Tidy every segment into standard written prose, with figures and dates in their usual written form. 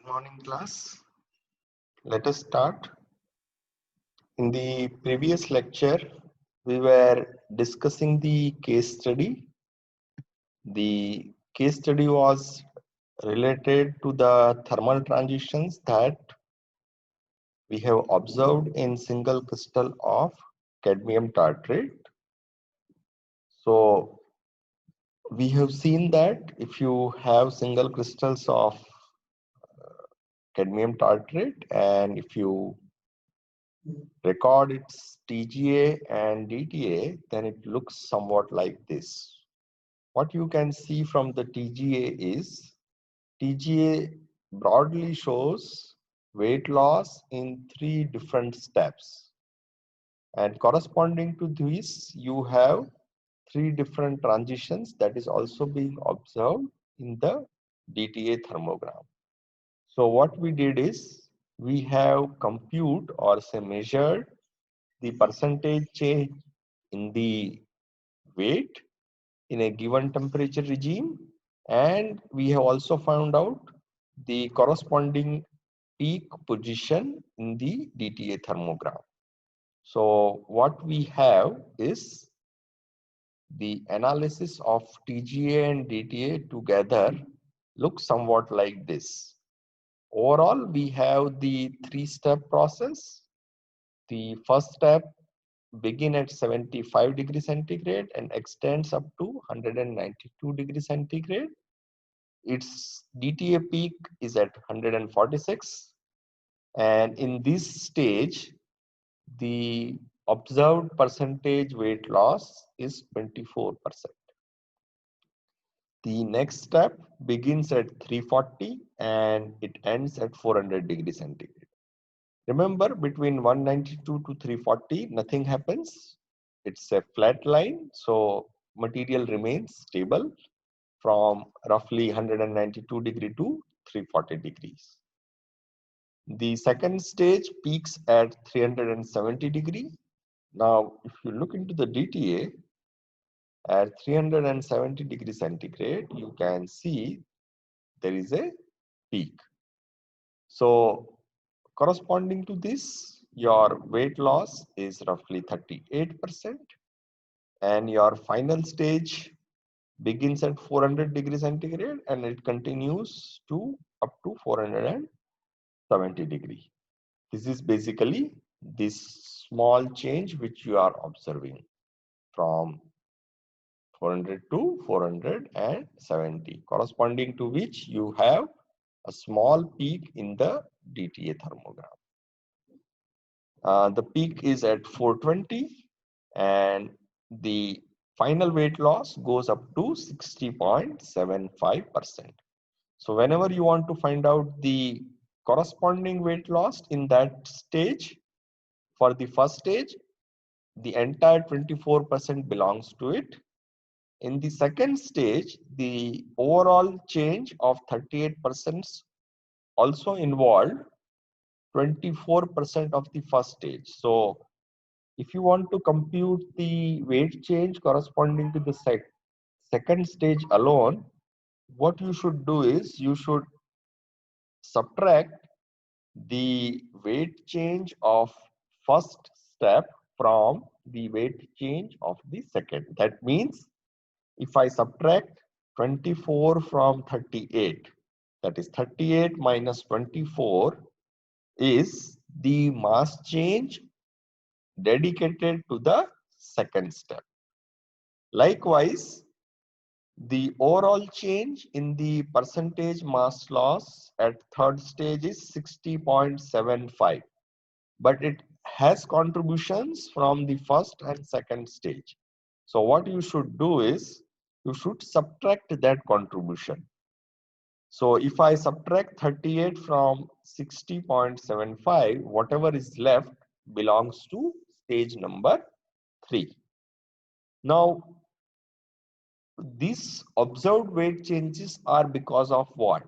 Good morning, class. Let us start. In the previous lecture, we were discussing the case study. The case study was related to the thermal transitions that we have observed in single crystal of cadmium tartrate. So, we have seen that if you have single crystals of cadmium tartrate and if you record its TGA and DTA, then it looks somewhat like this. What you can see from the TGA is TGA broadly shows weight loss in 3 different steps. And corresponding to this, you have 3 different transitions that is also being observed in the DTA thermogram. So what we did is we have compute or say measured the percentage change in the weight in a given temperature regime, and we have also found out the corresponding peak position in the DTA thermogram. So what we have is the analysis of TGA and DTA together looks somewhat like this. Overall, we have the 3-step process. The first step begin at 75 degrees centigrade and extends up to 192 degrees centigrade. Its DTA peak is at 146, and in this stage the observed percentage weight loss is 24%. The next step begins at 340 and it ends at 400 degrees centigrade. Remember, between 192 to 340, nothing happens. It's a flat line, so material remains stable from roughly 192 degree to 340 degrees. The second stage peaks at 370 degree. Now, if you look into the DTA at 370 degrees centigrade, you can see there is a peak. So, corresponding to this, your weight loss is roughly 38%, and your final stage begins at 400 degrees centigrade and it continues to up to 470 degree. This is basically this small change which you are observing from 400 to 470, corresponding to which you have a small peak in the DTA thermogram. The peak is at 420 and the final weight loss goes up to 60.75%. So whenever you want to find out the corresponding weight loss in that stage, for the first stage, the entire 24% belongs to it. In the second stage, the overall change of 38% also involved 24% of the first stage. So if you want to compute the weight change corresponding to the second stage alone, what you should do is you should subtract the weight change of first step from the weight change of the second. That means if I subtract 24 from 38, that is 38 minus 24 is the mass change dedicated to the second step. Likewise, the overall change in the percentage mass loss at third stage is 60.75, but it has contributions from the first and second stage. So what you should do is you should subtract that contribution. So if I subtract 38 from 60.75, whatever is left belongs to stage number 3. Now, these observed weight changes are because of what?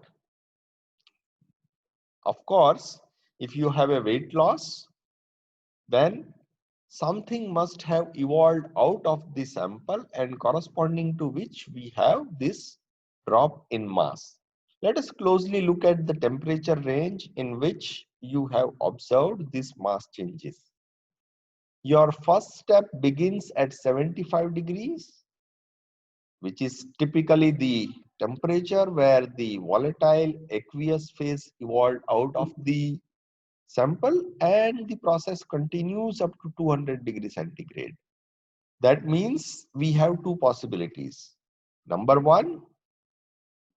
Of course, if you have a weight loss, then something must have evolved out of the sample and corresponding to which we have this drop in mass. Let us closely look at the temperature range in which you have observed these mass changes. Your first step begins at 75 degrees, which is typically the temperature where the volatile aqueous phase evolved out of the sample, and the process continues up to 200 degrees centigrade. That means we have two possibilities. Number one,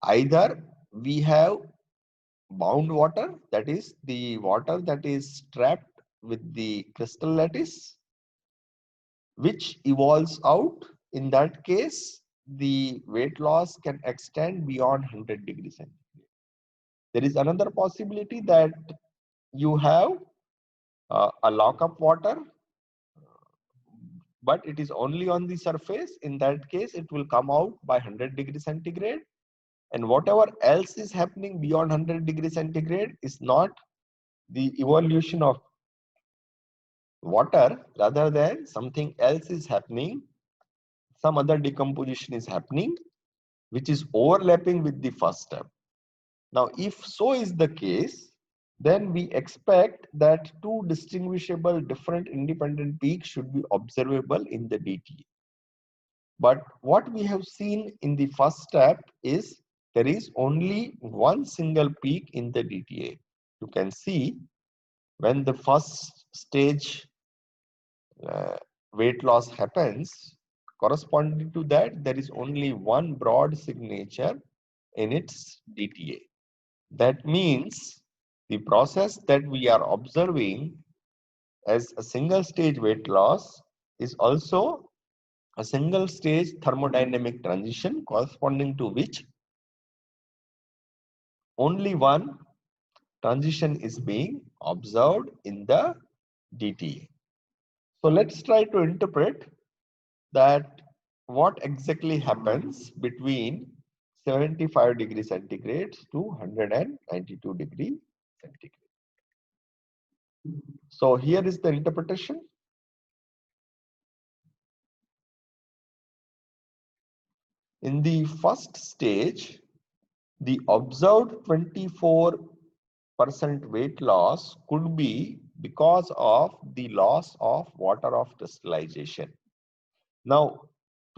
either we have bound water, that is the water that is trapped with the crystal lattice, which evolves out. In that case, the weight loss can extend beyond 100 degrees centigrade. There is another possibility that you have a lockup water, but it is only on the surface. In that case, it will come out by 100 degrees centigrade, and whatever else is happening beyond 100 degrees centigrade is not the evolution of water, rather than something else is happening, some other decomposition is happening, which is overlapping with the first step. Now, if so is the case, then we expect that two distinguishable different independent peaks should be observable in the DTA. But what we have seen in the first step is there is only one single peak in the DTA. You can see when the first stage weight loss happens, corresponding to that, there is only one broad signature in its DTA. That means the process that we are observing as a single stage weight loss is also a single stage thermodynamic transition, corresponding to which only one transition is being observed in the DTA. So let's try to interpret that what exactly happens between 75 degrees centigrade to 192 degree centigrade. So here is the interpretation. In the first stage, the observed 24% weight loss could be because of the loss of water of crystallization. Now,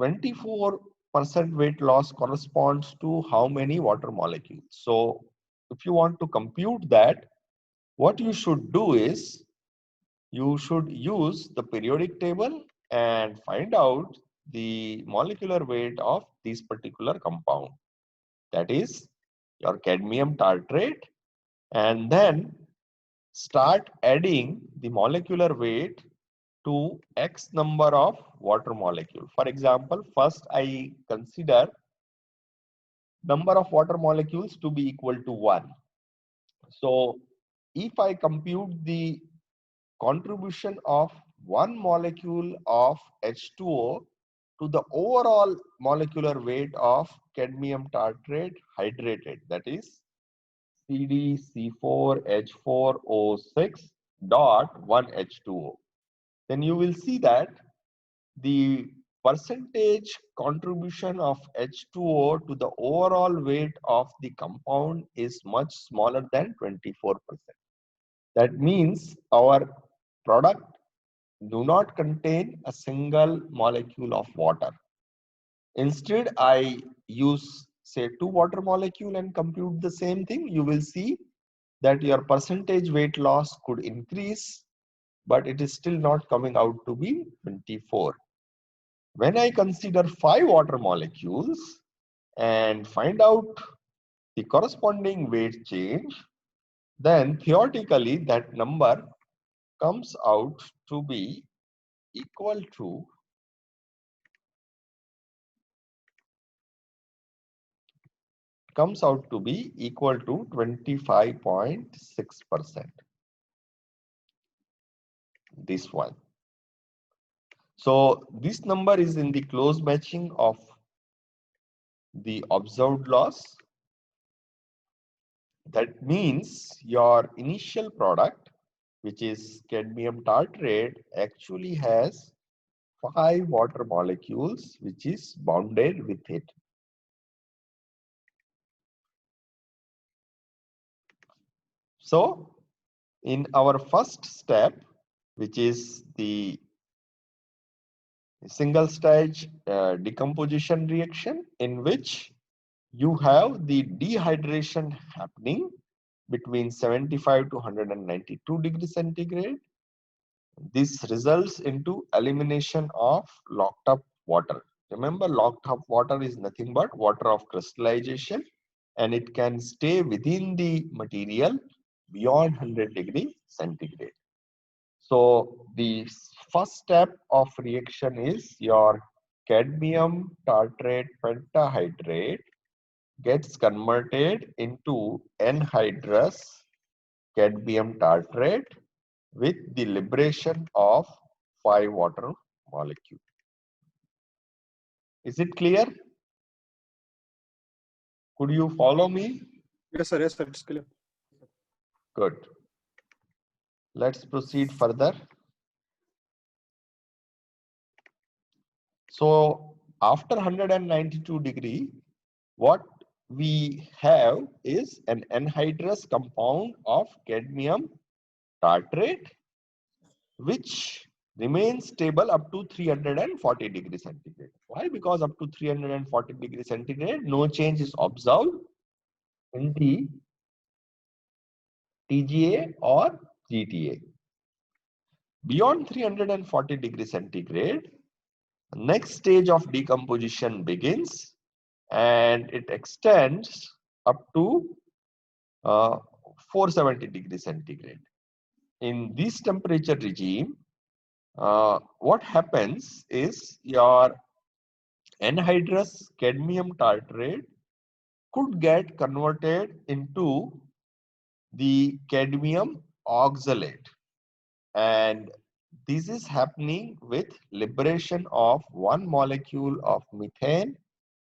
24% weight loss corresponds to how many water molecules? So, if you want to compute that, what you should do is you should use the periodic table and find out the molecular weight of this particular compound. That is your cadmium tartrate, and then start adding the molecular weight to X number of water molecule. For example, first I consider number of water molecules to be equal to 1. So if I compute the contribution of one molecule of H2O to the overall molecular weight of cadmium tartrate hydrated, that is CdC4H4O6 dot 1H2O, then you will see that the percentage contribution of H2O to the overall weight of the compound is much smaller than 24%. That means our product do not contain a single molecule of water. Instead, I use say 2 water molecule and compute the same thing. You will see that your percentage weight loss could increase, but it is still not coming out to be 24. When I consider 5 water molecules and find out the corresponding weight change, then theoretically that number comes out to be equal to 25.6%. This one. So this number is in the close matching of the observed loss. That means your initial product, which is cadmium tartrate, actually has 5 water molecules which is bounded with it. So in our first step, which is the single stage decomposition reaction, in which you have the dehydration happening between 75 to 192 degrees centigrade. This results into elimination of locked up water. Remember, locked up water is nothing but water of crystallization, and it can stay within the material beyond 100 degree centigrade. So the first step of reaction is your cadmium tartrate pentahydrate gets converted into anhydrous cadmium tartrate with the liberation of 5 water molecule. Is it clear? Could you follow me? Yes, sir. Yes, sir. It's clear. Good. Let's proceed further. So after 192 degree, what we have is an anhydrous compound of cadmium tartrate, which remains stable up to 340 degrees centigrade. Why? Because up to 340 degrees centigrade, no change is observed in the TGA or GTA. Beyond 340 degrees centigrade, next stage of decomposition begins, and it extends up to 470 degrees centigrade. In this temperature regime, what happens is your anhydrous cadmium tartrate could get converted into the cadmium oxalate, and this is happening with liberation of one molecule of methane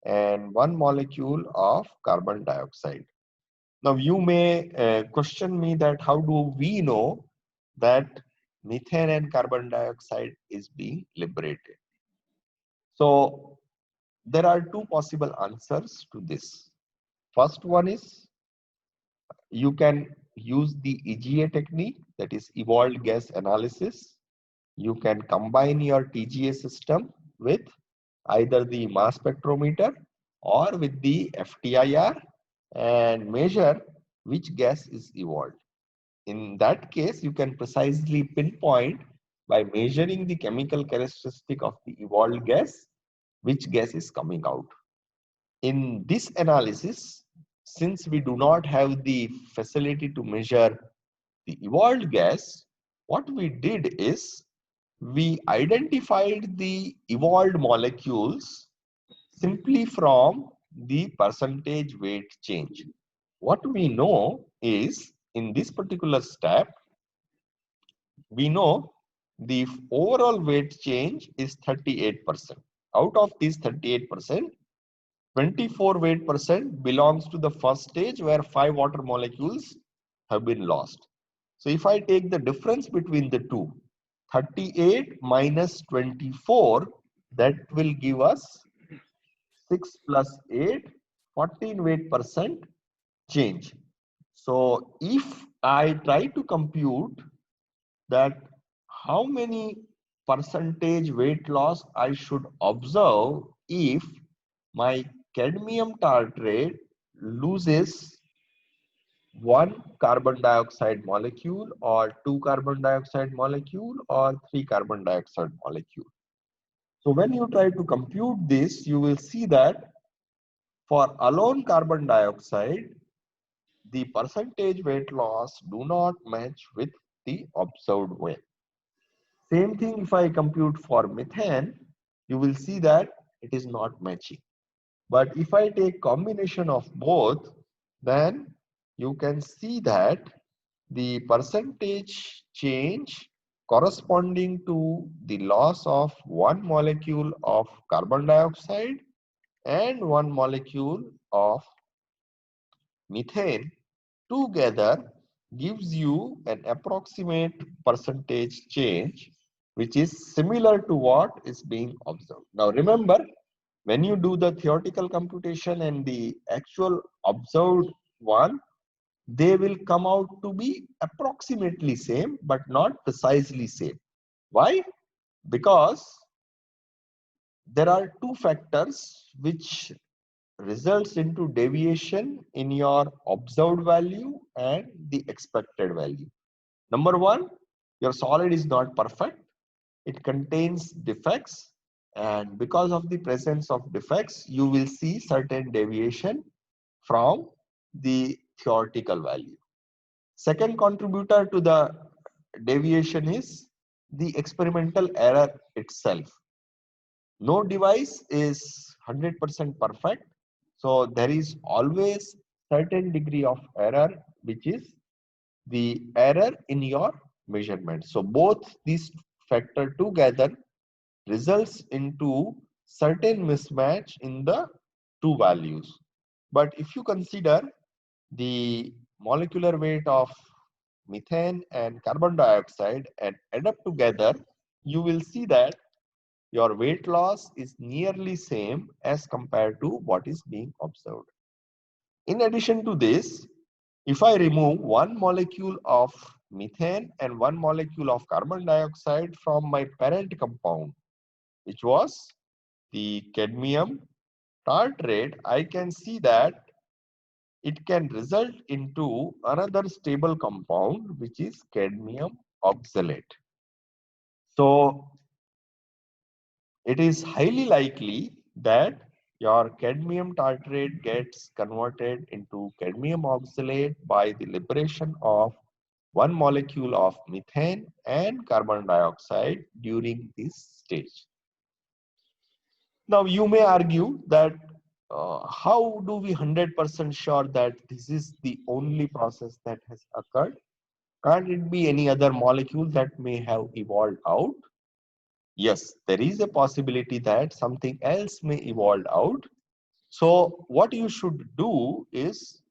and one molecule of carbon dioxide. Now you may question me that how do we know that methane and carbon dioxide is being liberated? So there are two possible answers to this. First one is you can use the EGA technique, that is evolved gas analysis. You can combine your TGA system with either the mass spectrometer or with the FTIR and measure which gas is evolved. In that case, you can precisely pinpoint by measuring the chemical characteristic of the evolved gas, which gas is coming out. In this analysis, since we do not have the facility to measure the evolved gas, what we did is we identified the evolved molecules simply from the percentage weight change. What we know is in this particular step, we know the overall weight change is 38%. Out of these 38%, 24 weight% belongs to the first stage where 5 water molecules have been lost. So if I take the difference between the two, 38 minus 24, that will give us 6 plus 8, 14 weight% change. So if I try to compute that how many percentage weight loss I should observe if my cadmium tartrate loses one carbon dioxide molecule or two carbon dioxide molecule or three carbon dioxide molecule. So when you try to compute this, you will see that for alone carbon dioxide, the percentage weight loss do not match with the observed weight. Same thing if I compute for methane, you will see that it is not matching. But if I take combination of both, then you can see that the percentage change corresponding to the loss of one molecule of carbon dioxide and one molecule of methane together gives you an approximate percentage change which is similar to what is being observed. Now remember, when you do the theoretical computation and the actual observed one, they will come out to be approximately same, but not precisely same. Why? Because there are two factors which results into deviation in your observed value and the expected value. Number one, your solid is not perfect. It contains defects, and because of the presence of defects, you will see certain deviation from the theoretical value. Second contributor to the deviation is the experimental error itself. No device is 100% perfect, so there is always certain degree of error, which is the error in your measurement. So both these factor together results into certain mismatch in the two values. But if you consider the molecular weight of methane and carbon dioxide and add up together, you will see that your weight loss is nearly same as compared to what is being observed. In addition to this, if I remove one molecule of methane and one molecule of carbon dioxide from my parent compound, which was the cadmium tartrate, I can see that it can result into another stable compound, which is cadmium oxalate. So it is highly likely that your cadmium tartrate gets converted into cadmium oxalate by the liberation of one molecule of methane and carbon dioxide during this stage. Now you may argue that how do we 100% sure that this is the only process that has occurred? Can't it be any other molecule that may have evolved out? Yes, there is a possibility that something else may evolve out. So what you should do is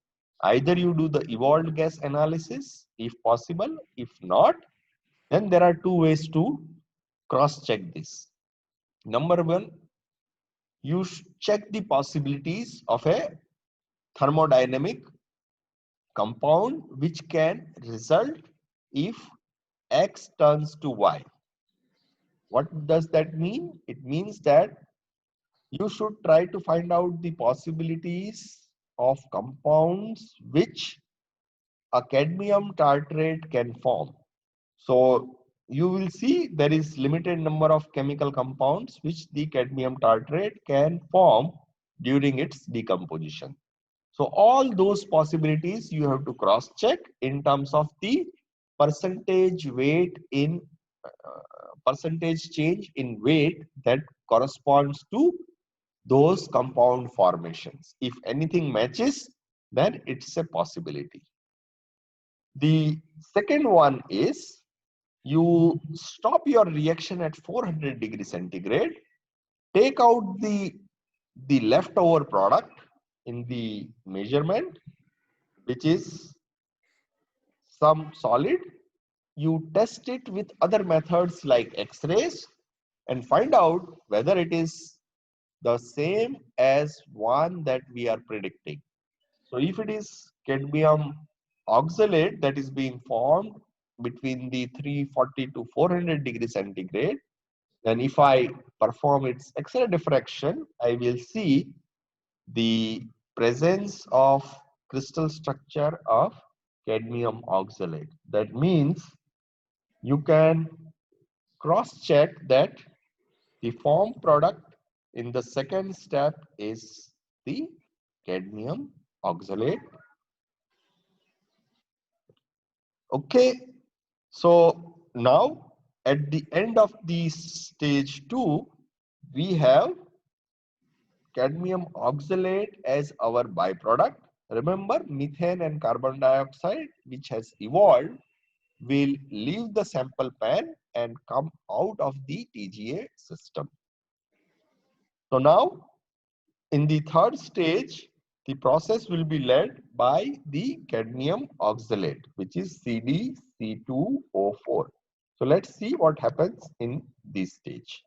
either you do the evolved gas analysis if possible. If not, then there are two ways to cross check this. Number one, you check the possibilities of a thermodynamic compound which can result if X turns to Y. What does that mean? It means that you should try to find out the possibilities of compounds which a cadmium tartrate can form. So you will see there is limited number of chemical compounds which the cadmium tartrate can form during its decomposition. So all those possibilities you have to cross check in terms of the percentage weight in percentage change in weight that corresponds to those compound formations. If anything matches, then it's a possibility. The second one is you stop your reaction at 400 degrees centigrade, take out the leftover product in the measurement, which is some solid. You test it with other methods like X-rays and find out whether it is the same as one that we are predicting. So if it is cadmium oxalate that is being formed between the 340 to 400 degrees centigrade, then if I perform its X-ray diffraction, I will see the presence of crystal structure of cadmium oxalate. That means you can cross check that the form product in the second step is the cadmium oxalate. Okay, so now at the end of the stage 2, we have cadmium oxalate as our byproduct. Remember, methane and carbon dioxide, which has evolved, will leave the sample pan and come out of the TGA system. So now, in the third stage, the process will be led by the cadmium oxalate, which is CdC2O4. So let's see what happens in this stage.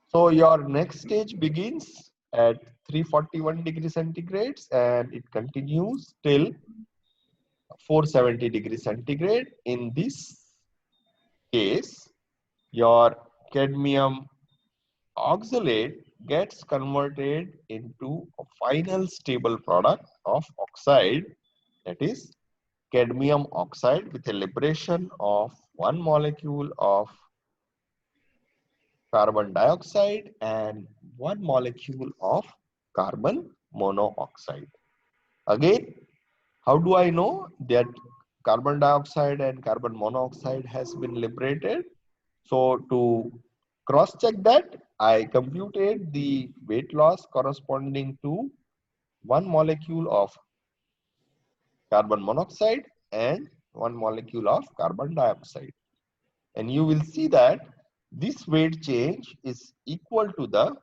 So your next stage begins at 341 degrees centigrade and it continues till 470 degrees centigrade. In this case, your cadmium oxalate gets converted into a final stable product of oxide, that is cadmium oxide, with a liberation of one molecule of carbon dioxide and one molecule of carbon monoxide. Again, how do I know that carbon dioxide and carbon monoxide has been liberated? So to cross check that, I computed the weight loss corresponding to one molecule of carbon monoxide and one molecule of carbon dioxide. And you will see that this weight change is equal to the,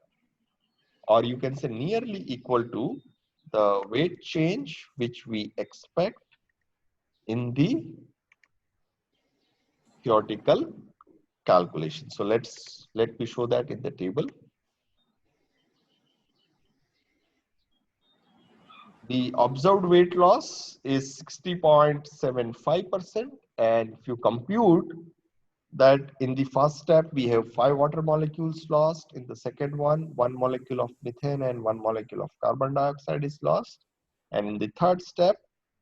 or you can say nearly equal to, the weight change which we expect in the theoretical calculation. So let me show that in the table. The observed weight loss is 60.75%, and if you compute that in the first step we have 5 water molecules lost, in the second one molecule of methane and one molecule of carbon dioxide is lost, and in the third step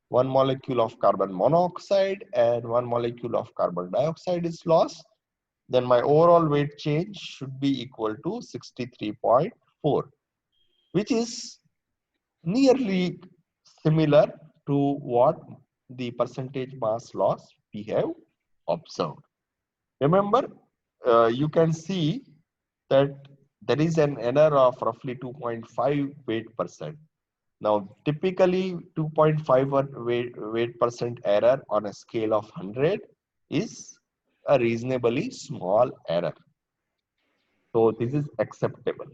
1 molecule of carbon monoxide and 1 molecule of carbon dioxide is lost, then my overall weight change should be equal to 63.4, which is nearly similar to what the percentage mass loss we have observed. Remember, you can see that there is an error of roughly 2.5 weight percent. Now, typically 2.5 weight percent error on a scale of 100 is a reasonably small error. So this is acceptable.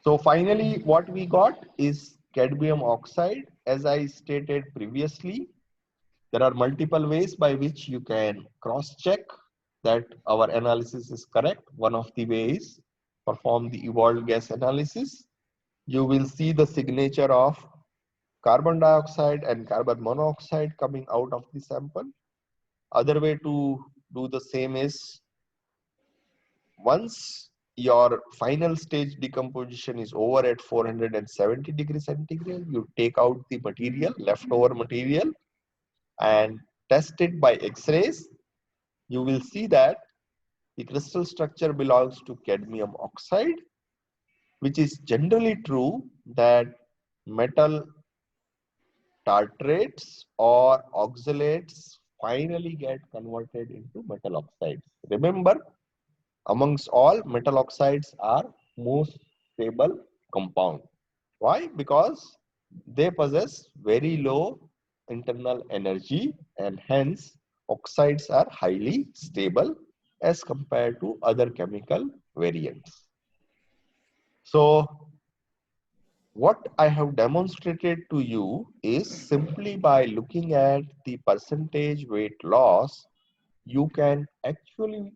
So finally, what we got is cadmium oxide. As I stated previously, there are multiple ways by which you can cross-check that our analysis is correct. One of the ways, perform the evolved gas analysis. You will see the signature of carbon dioxide and carbon monoxide coming out of the sample. Other way to do the same is, once your final stage decomposition is over at 470 degrees centigrade, you take out the material, leftover material, and test it by X-rays. You will see that the crystal structure belongs to cadmium oxide, which is generally true that metal tartrates or oxalates finally get converted into metal oxides. Remember, amongst all, metal oxides are most stable compound. Why? Because they possess very low internal energy, and hence oxides are highly stable as compared to other chemical variants. So what I have demonstrated to you is, simply by looking at the percentage weight loss, you can actually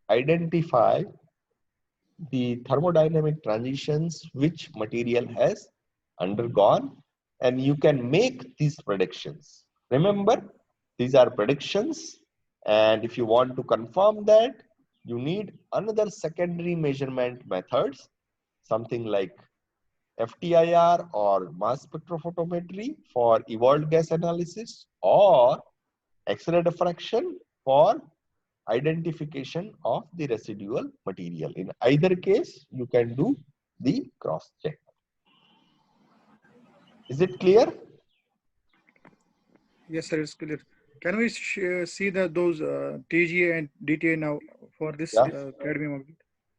identify the thermodynamic transitions which material has undergone, and you can make these predictions. Remember, these are predictions, and if you want to confirm that, you need another secondary measurement methods, something like FTIR or mass spectrophotometry for evolved gas analysis, or X-ray diffraction for identification of the residual material. In either case, you can do the cross check. Is it clear? Yes, sir, it's clear. Can we see those TGA and DTA now for this Yeah, cadmium oxide,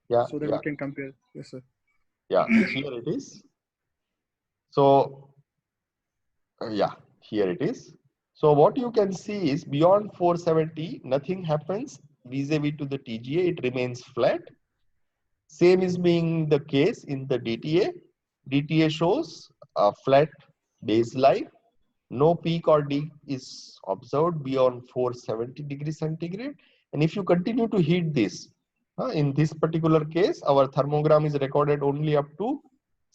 yeah, so that yeah, we can compare? Yes, sir. yeah. Here it is. So, yeah, here it is. So what you can see is, beyond 470, nothing happens vis-a-vis to the TGA. It remains flat. Same is being the case in the DTA. DTA shows a flat baseline. No peak or dip is observed beyond 470 degrees centigrade. And if you continue to heat this, in this particular case, our thermogram is recorded only up to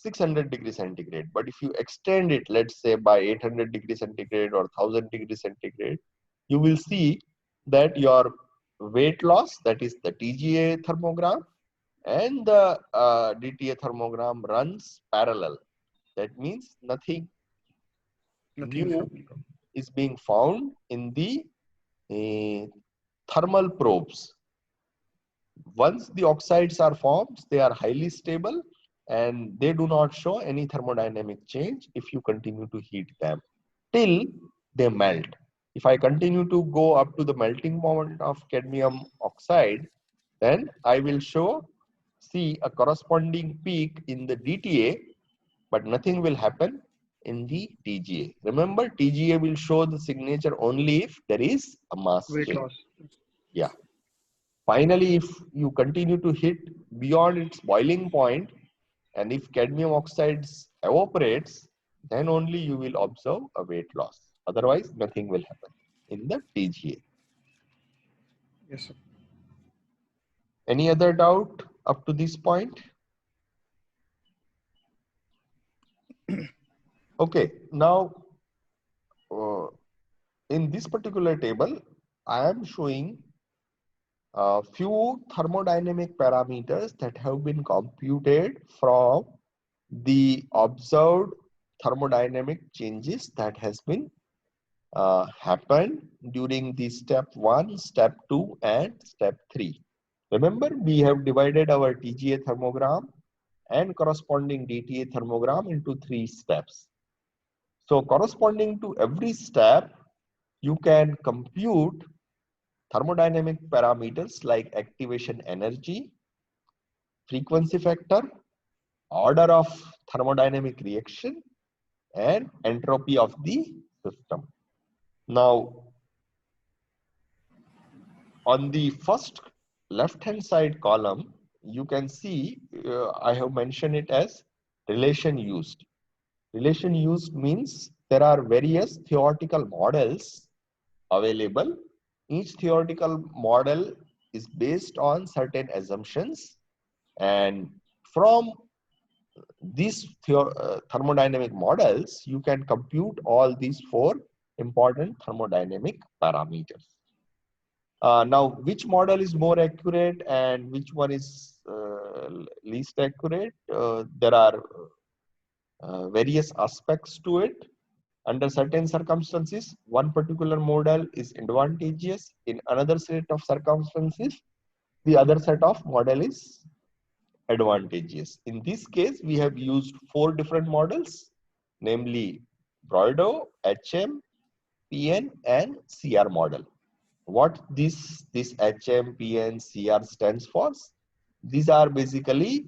600 degrees centigrade. But if you extend it, let's say by 800 degrees centigrade or 1000 degrees centigrade, you will see that your weight loss, that is the TGA thermogram, and the DTA thermogram runs parallel. That means nothing Nothing is new happening. is being found in the uh, thermal probes. Once the oxides are formed, they are highly stable and they do not show any thermodynamic change if you continue to heat them till they melt. If I continue to go up to the melting point of cadmium oxide, then I will see a corresponding peak in the DTA, but nothing will happen in the TGA. Remember, TGA will show the signature only if there is a mass Weight change. loss. Yeah. Finally, if you continue to hit beyond its boiling point, and if cadmium oxides evaporates, then only you will observe a weight loss. Otherwise, nothing will happen in the TGA. Yes, sir. Any other doubt up to this point? Okay, now in this particular table, I am showing a few thermodynamic parameters that have been computed from the observed thermodynamic changes that has been happened during the step 1, step 2 and step 3. Remember, we have divided our TGA thermogram and corresponding DTA thermogram into 3 steps. So corresponding to every step, you can compute thermodynamic parameters like activation energy, frequency factor, order of thermodynamic reaction, and entropy of the system. Now, on the first left-hand side column, you can see I have mentioned it as relation used. Relation used means there are various theoretical models available. Each theoretical model is based on certain assumptions, and from these thermodynamic models, you can compute all these 4 important thermodynamic parameters. Now, which model is more accurate and which one is least accurate? There are various aspects to it. Under certain circumstances, one particular model is advantageous. In another set of circumstances, the other set of model is advantageous. In this case, we have used 4 different models, namely Broido, HM, PN, and CR model. What this HM, PN, CR stands for? These are basically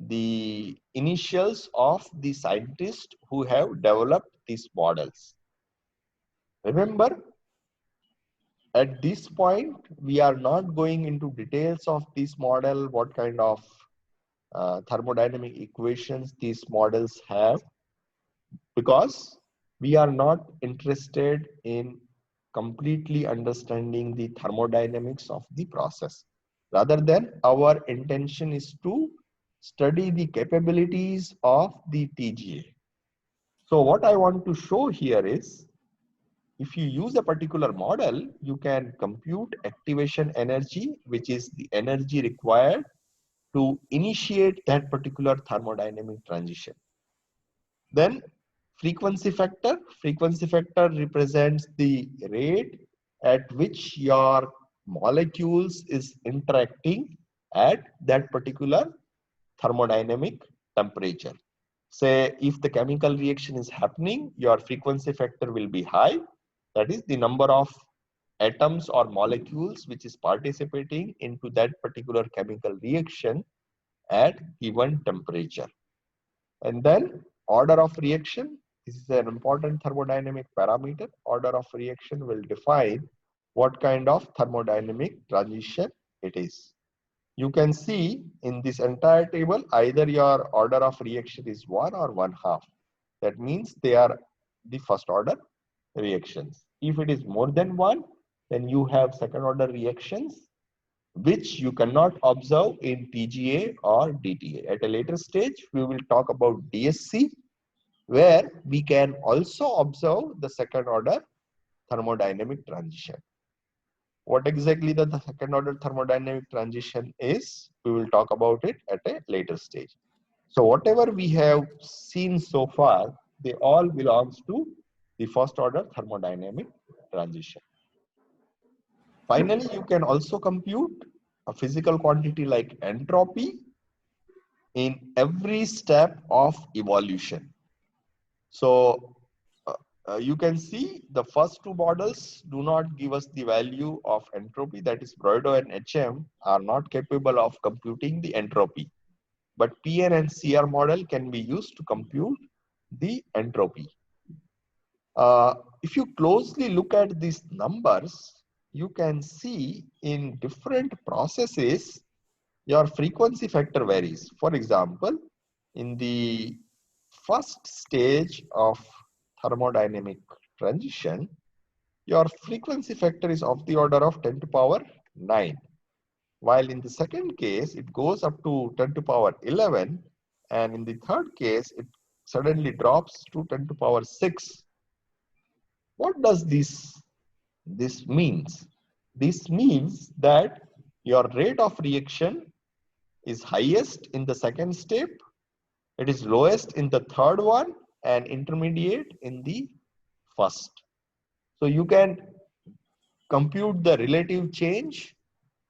the initials of the scientists who have developed these models. Remember, at this point, we are not going into details of this model, what kind of thermodynamic equations these models have, because we are not interested in completely understanding the thermodynamics of the process. Rather than our intention is to study the capabilities of the TGA. So what I want to show here is, if you use a particular model, you can compute activation energy, which is the energy required to initiate that particular thermodynamic transition. Then frequency factor represents the rate at which your molecules is interacting at that particular thermodynamic temperature. Say if the chemical reaction is happening, your frequency factor will be high. That is the number of atoms or molecules which is participating into that particular chemical reaction at given temperature. And then order of reaction, this is an important thermodynamic parameter. Order of reaction will define what kind of thermodynamic transition it is. You can see in this entire table, either your order of reaction is 1 or 1/2. That means they are the first order reactions. If it is more than 1, then you have second order reactions. which you cannot observe in TGA or DTA. At a later stage, we will talk about DSC, where we can also observe the second order thermodynamic transition. What exactly the second order thermodynamic transition is, we will talk about it at a later stage. So whatever we have seen so far, they all belongs to the first order thermodynamic transition. Finally, you can also compute a physical quantity like entropy in every step of evolution. So you can see the first two models do not give us the value of entropy, that is Broido and HM are not capable of computing the entropy. But PN and CR model can be used to compute the entropy. If you closely look at these numbers, you can see in different processes, your frequency factor varies. For example, in the first stage of thermodynamic transition, your frequency factor is of the order of 10 to power 9. While in the second case, it goes up to 10 to power 11. And in the third case, it suddenly drops to 10 to power 6. What does this means? This means that your rate of reaction is highest in the second step, it is lowest in the third one, and intermediate in the first. So you can compute the relative change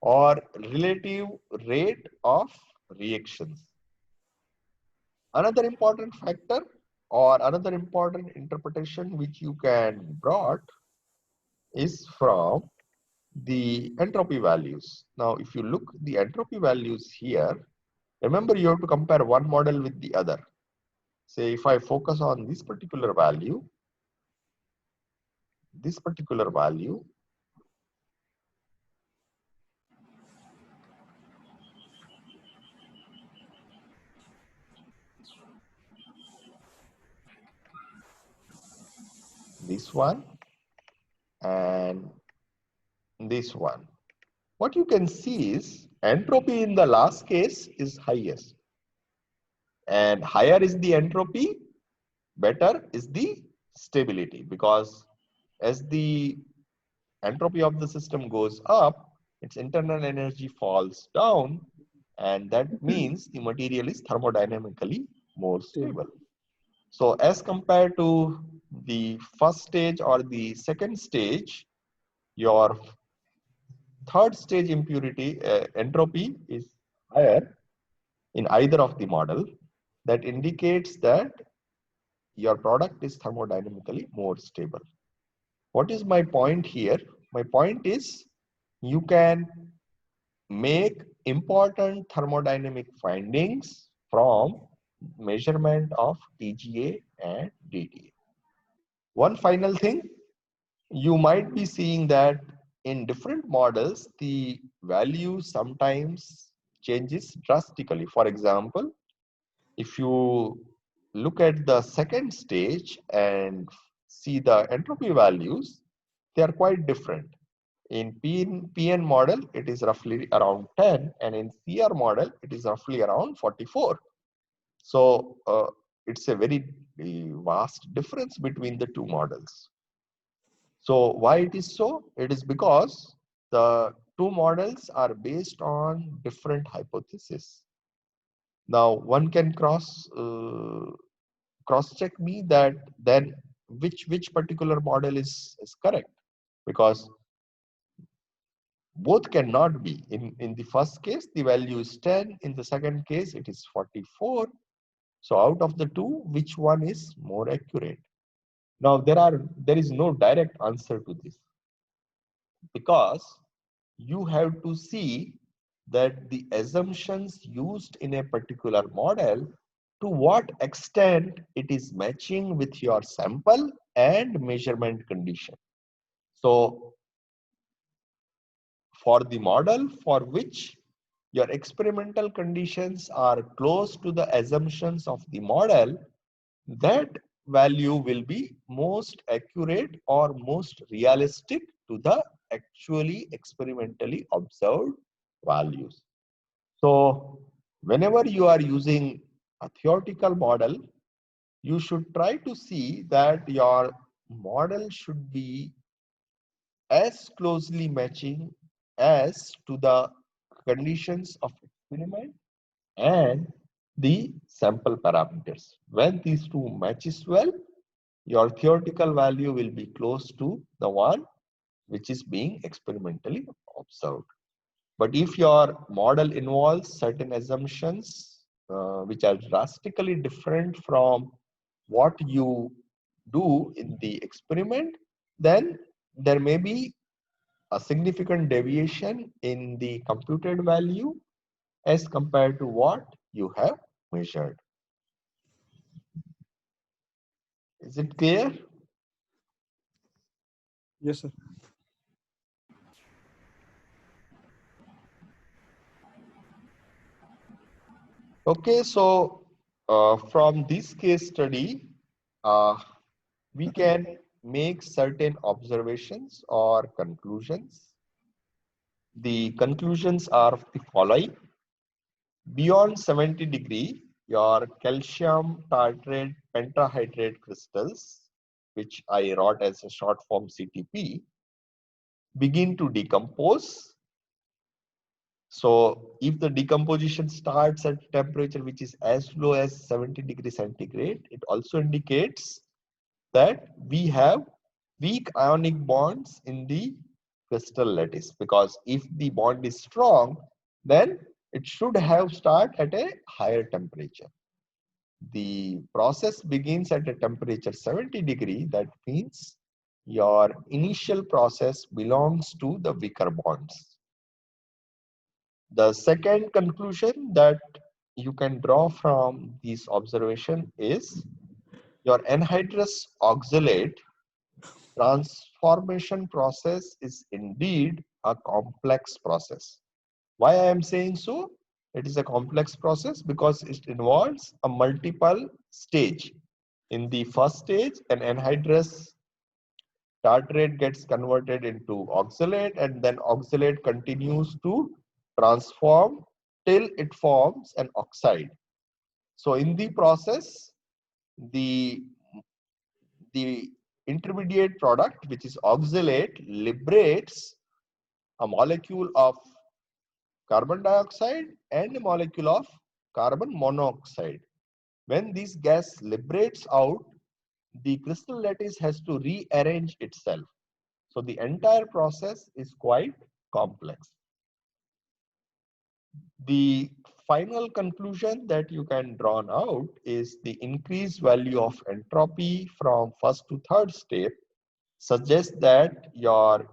or relative rate of reactions. Another important factor or another important interpretation which you can brought is from the entropy values. Now, if you look the entropy values here, remember you have to compare one model with the other. Say if I focus on this particular value, this one, and this one. What you can see is entropy in the last case is highest. And higher is the entropy, better is the stability, because as the entropy of the system goes up, its internal energy falls down, and that means the material is thermodynamically more stable. So as compared to the first stage or the second stage, your third stage impurity entropy is higher in either of the model. That indicates that your product is thermodynamically more stable. What is my point here? My point is you can make important thermodynamic findings from measurement of TGA and DTA. One final thing, you might be seeing that in different models, the value sometimes changes drastically. For example, if you look at the second stage and see the entropy values, they are quite different. In PN model, it is roughly around 10, and in CR model, it is roughly around 44. So it's a very vast difference between the two models. So why it is so? It is because the two models are based on different hypotheses. Now one can cross check me that then which particular model is correct, because both cannot be. In the first case, the value is 10. In the second case, it is 44. So out of the two, which one is more accurate? Now there is no direct answer to this, because you have to see that the assumptions used in a particular model, to what extent it is matching with your sample and measurement condition. So for the model for which your experimental conditions are close to the assumptions of the model, that value will be most accurate or most realistic to the actually experimentally observed values. So whenever you are using a theoretical model, you should try to see that your model should be as closely matching as to the conditions of experiment and the sample parameters. When these two matches well, your theoretical value will be close to the one which is being experimentally observed. But if your model involves certain assumptions which are drastically different from what you do in the experiment, then there may be a significant deviation in the computed value as compared to what you have measured. Is it clear? Yes, sir. Okay, so from this case study, we can make certain observations or conclusions. The conclusions are the following. Beyond 70 degree, your calcium tartrate pentahydrate crystals, which I wrote as a short form CTP, begin to decompose. So if the decomposition starts at temperature which is as low as 70 degrees centigrade, it also indicates that we have weak ionic bonds in the crystal lattice, because if the bond is strong, then it should have start at a higher temperature. The process begins at a temperature 70 degree. That means your initial process belongs to the weaker bonds. The second conclusion that you can draw from this observation is your anhydrous oxalate transformation process is indeed a complex process. Why I am saying so? It is a complex process because it involves a multiple stage. In the first stage, an anhydrous tartrate gets converted into oxalate, and then oxalate continues to transform till it forms an oxide. So in the process, the intermediate product, which is oxalate, liberates a molecule of carbon dioxide and a molecule of carbon monoxide. When this gas liberates out, the crystal lattice has to rearrange itself. So the entire process is quite complex. The final conclusion that you can draw out is the increased value of entropy from first to third step suggests that your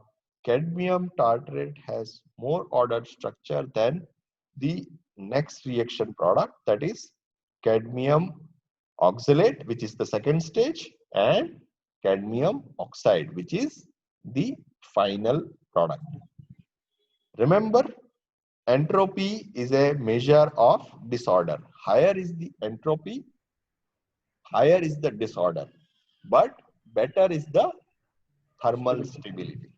cadmium tartrate has more ordered structure than the next reaction product, that is cadmium oxalate, which is the second stage, and cadmium oxide, which is the final product. Remember, entropy is a measure of disorder. Higher is the entropy, higher is the disorder, but better is the thermal stability,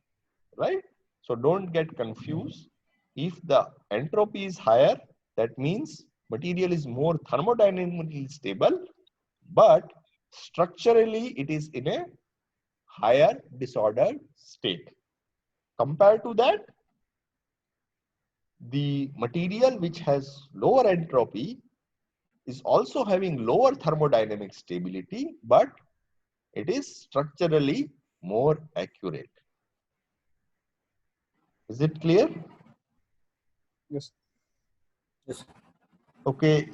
right? So don't get confused. If the entropy is higher, that means material is more thermodynamically stable, but structurally it is in a higher disordered state. Compared to that, the material which has lower entropy is also having lower thermodynamic stability, but it is structurally more accurate. Is it clear? Yes. Yes. Okay,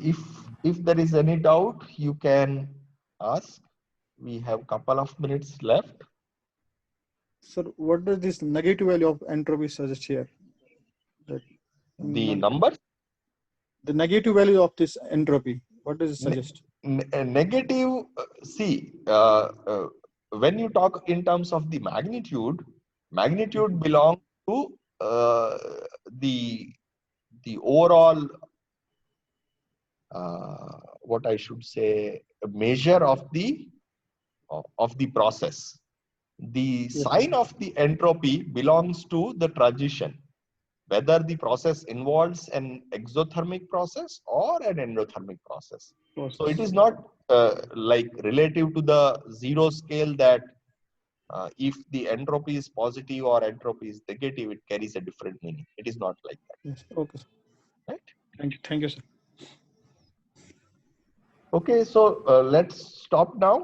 if there is any doubt, you can ask. We have couple of minutes left. Sir, what does this negative value of entropy suggest here? That The numbers, the negative value of this entropy, what does it suggest? negative, see, when you talk in terms of the magnitude, magnitude belongs to the overall, what I should say, measure of the process. The Yes. sign of the entropy belongs to the transition. whether the process involves an exothermic process or an endothermic process. So it is not like relative to the zero scale that if the entropy is positive or entropy is negative, it carries a different meaning. It is not like that. Yes. Okay, sir. Right? Thank you, sir. Okay, so let's stop now.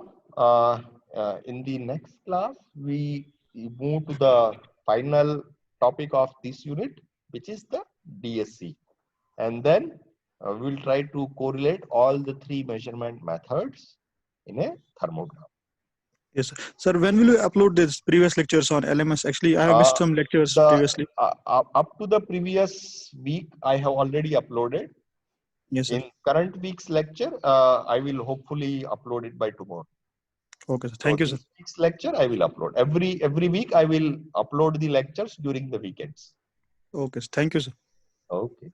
In the next class, we move to the final topic of this unit, which is the DSC. And then we'll try to correlate all the three measurement methods in a thermogram. Yes, sir. Sir, when will you upload these previous lectures on LMS? Actually, I have missed some lectures previously. Up to the previous week, I have already uploaded. Yes, sir. In current week's lecture, I will hopefully upload it by tomorrow. Okay, sir. Thank you, sir. This week's lecture I will upload. Every week I will upload the lectures during the weekends. Okay, sir. Thank you, sir. Okay.